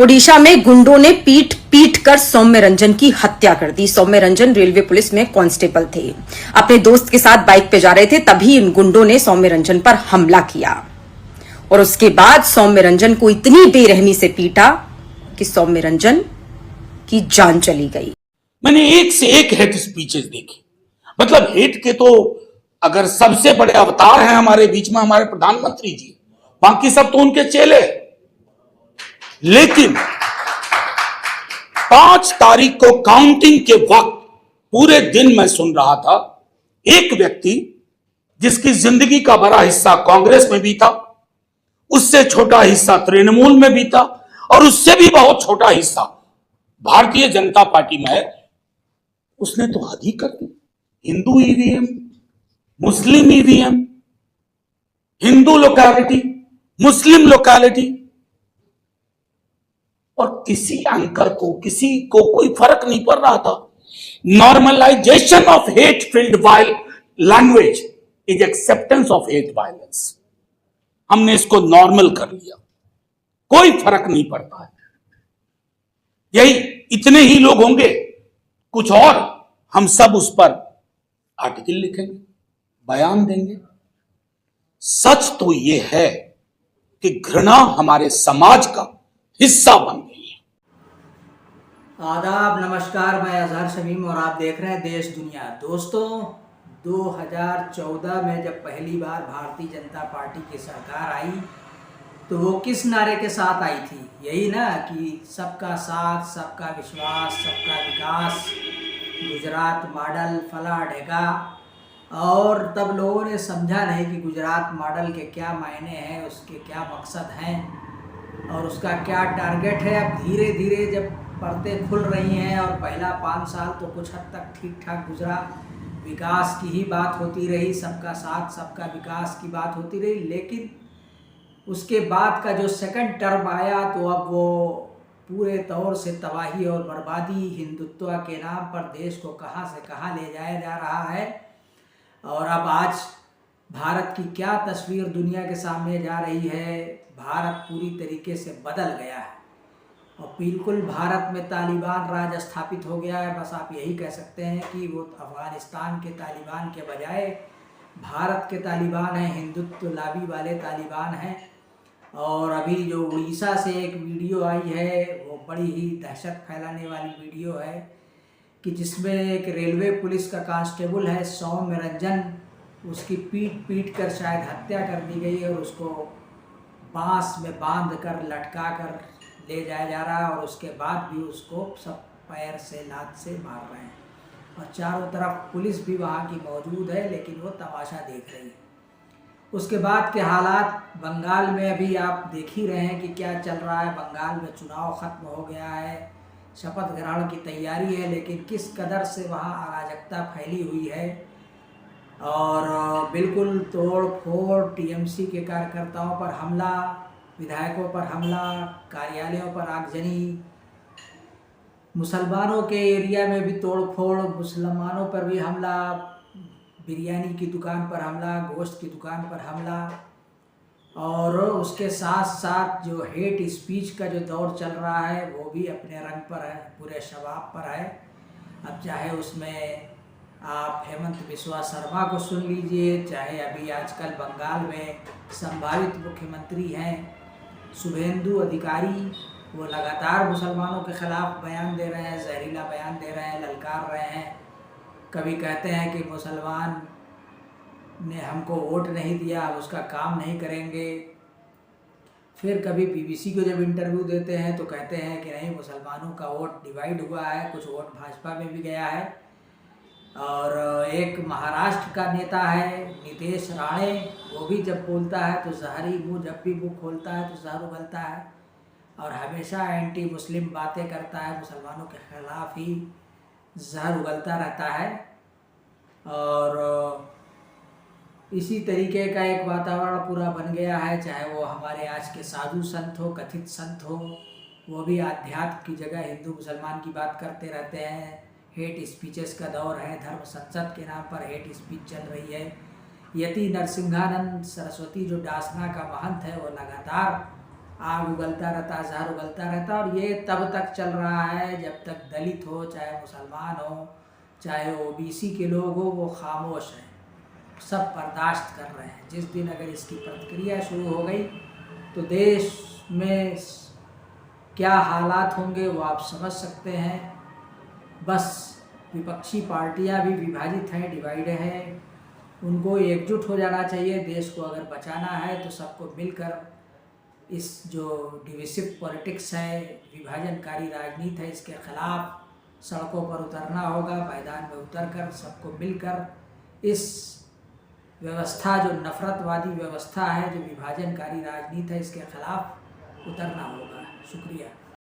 ओडिशा में गुंडों ने पीट पीट कर सौम्य रंजन की हत्या कर दी। सौम्य रंजन रेलवे पुलिस में कांस्टेबल थे। अपने दोस्त के साथ बाइक पे जा रहे थे, तभी इन गुंडों ने सौम्य रंजन पर हमला किया और उसके बाद सौम्य रंजन को इतनी बेरहमी से पीटा कि सौम्य रंजन की जान चली गई। मैंने एक से एक हेट स्पीचेस देखी। मतलब हेट के तो अगर सबसे बड़े अवतार हैं हमारे बीच में हमारे प्रधानमंत्री जी, बाकी सब तो उनके चेले। लेकिन 5 तारीख को काउंटिंग के वक्त पूरे दिन मैं सुन रहा था, एक व्यक्ति जिसकी जिंदगी का बड़ा हिस्सा कांग्रेस में बीता, उससे छोटा हिस्सा तृणमूल में बीता और उससे भी बहुत छोटा हिस्सा भारतीय जनता पार्टी में है, उसने तो हद ही कर दी। हिंदू ईवीएम, मुस्लिम ईवीएम, हिंदू लोकैलिटी, मुस्लिम लोकैलिटी, और किसी एंकर को, किसी को कोई फर्क नहीं पड़ रहा था। Normalization of hate filled language is acceptance of hate violence. हमने इसको नॉर्मल कर लिया, कोई फर्क नहीं पड़ता है। यही इतने ही लोग होंगे, कुछ और हम सब उस पर आर्टिकल लिखेंगे, बयान देंगे। सच तो यह है कि घृणा हमारे समाज का हिस्सा बन गई है। आदाब, नमस्कार, मैं अजहर शमीम और आप देख रहे हैं देश दुनिया। दोस्तों, 2014 में जब पहली बार भारतीय जनता पार्टी की सरकार आई तो वो किस नारे के साथ आई थी? यही ना कि सबका साथ, सबका विश्वास, सबका विकास, गुजरात मॉडल, फला ढेका। और तब लोगों ने समझा नहीं कि गुजरात मॉडल के क्या मायने हैं, उसके क्या मकसद हैं और उसका क्या टारगेट है। अब धीरे धीरे जब परतें खुल रही हैं और पहला 5 साल तो कुछ हद तक ठीक ठाक गुजरा, विकास की ही बात होती रही, सबका साथ सबका विकास की बात होती रही। लेकिन उसके बाद का जो सेकंड टर्म आया तो अब वो पूरे तौर से तबाही और बर्बादी, हिंदुत्व के नाम पर देश को कहां से कहां ले जाया जा रहा है। और अब आज भारत की क्या तस्वीर दुनिया के सामने जा रही है। भारत पूरी तरीके से बदल गया है और बिल्कुल भारत में तालिबान राज स्थापित हो गया है। बस आप यही कह सकते हैं कि वो अफ़गानिस्तान के तालिबान के बजाय भारत के तालिबान हैं, हिंदुत्व लाभी वाले तालिबान हैं। और अभी जो उड़ीसा से एक वीडियो आई है, वो बड़ी ही दहशत फैलाने वाली वीडियो है कि जिसमें एक रेलवे पुलिस का कांस्टेबल है सौम्य रंजन, उसकी पीट पीट कर शायद हत्या कर दी गई और उसको बांस में बांध कर लटका कर ले जाया जा रहा है और उसके बाद भी उसको सब पैर से लात से मार रहे हैं और चारों तरफ पुलिस भी वहाँ की मौजूद है, लेकिन वो तमाशा देख रही है। उसके बाद के हालात बंगाल में अभी आप देख ही रहे हैं कि क्या चल रहा है। बंगाल में चुनाव ख़त्म हो गया है, शपथ ग्रहण की तैयारी है, लेकिन किस कदर से वहाँ अराजकता फैली हुई है और बिल्कुल तोड़ फोड़, टीएमसी के कार्यकर्ताओं पर हमला, विधायकों पर हमला, कार्यालयों पर आगजनी, मुसलमानों के एरिया में भी तोड़ फोड़, मुसलमानों पर भी हमला, बिरयानी की दुकान पर हमला, गोश्त की दुकान पर हमला। और उसके साथ साथ जो हेट स्पीच का जो दौर चल रहा है वो भी अपने रंग पर है, पूरे शबाब पर है। अब चाहे उसमें आप हेमंत बिस्वा शर्मा को सुन लीजिए, चाहे अभी आजकल बंगाल में संभावित मुख्यमंत्री हैं शुभेंदु अधिकारी, वो लगातार मुसलमानों के ख़िलाफ़ बयान दे रहे हैं, जहरीला बयान दे रहे हैं, ललकार रहे हैं। कभी कहते हैं कि मुसलमान ने हमको वोट नहीं दिया, अब उसका काम नहीं करेंगे। फिर कभी बीबीसी को जब इंटरव्यू देते हैं तो कहते हैं कि नहीं, मुसलमानों का वोट डिवाइड हुआ है, कुछ वोट भाजपा में भी गया है। और एक महाराष्ट्र का नेता है नितेश राणे, वो भी जब बोलता है तो जहरी मुँह, जब भी मुँह खोलता है तो जहर उगलता है और हमेशा एंटी मुस्लिम बातें करता है, मुसलमानों के ख़िलाफ़ ही जहर उगलता रहता है। और इसी तरीके का एक वातावरण पूरा बन गया है। चाहे वो हमारे आज के साधु संत हो, कथित संत हो, वो भी आध्यात्म की जगह हिंदू मुसलमान की बात करते रहते हैं। हेट स्पीचेस का दौर है, धर्म संसद के नाम पर हेट स्पीच चल रही है। यति नरसिंहानंद सरस्वती जो डासना का महंत है, वो लगातार आग उगलता रहता, जहर उगलता रहता, और ये तब तक चल रहा है जब तक दलित हो, चाहे मुसलमान हो, चाहे ओबीसी के लोग हो, वो खामोश हैं, सब बर्दाश्त कर रहे हैं। जिस दिन अगर इसकी प्रतिक्रिया शुरू हो गई तो देश में क्या हालात होंगे वो आप समझ सकते हैं। बस विपक्षी पार्टियां भी विभाजित हैं, डिवाइड हैं, उनको एकजुट हो जाना चाहिए। देश को अगर बचाना है तो सबको मिलकर इस जो डिविसिव पॉलिटिक्स है, विभाजनकारी राजनीति है, इसके खिलाफ सड़कों पर उतरना होगा। मैदान में उतरकर सबको मिलकर इस व्यवस्था, जो नफरतवादी व्यवस्था है, जो विभाजनकारी राजनीति है, इसके खिलाफ उतरना होगा। शुक्रिया।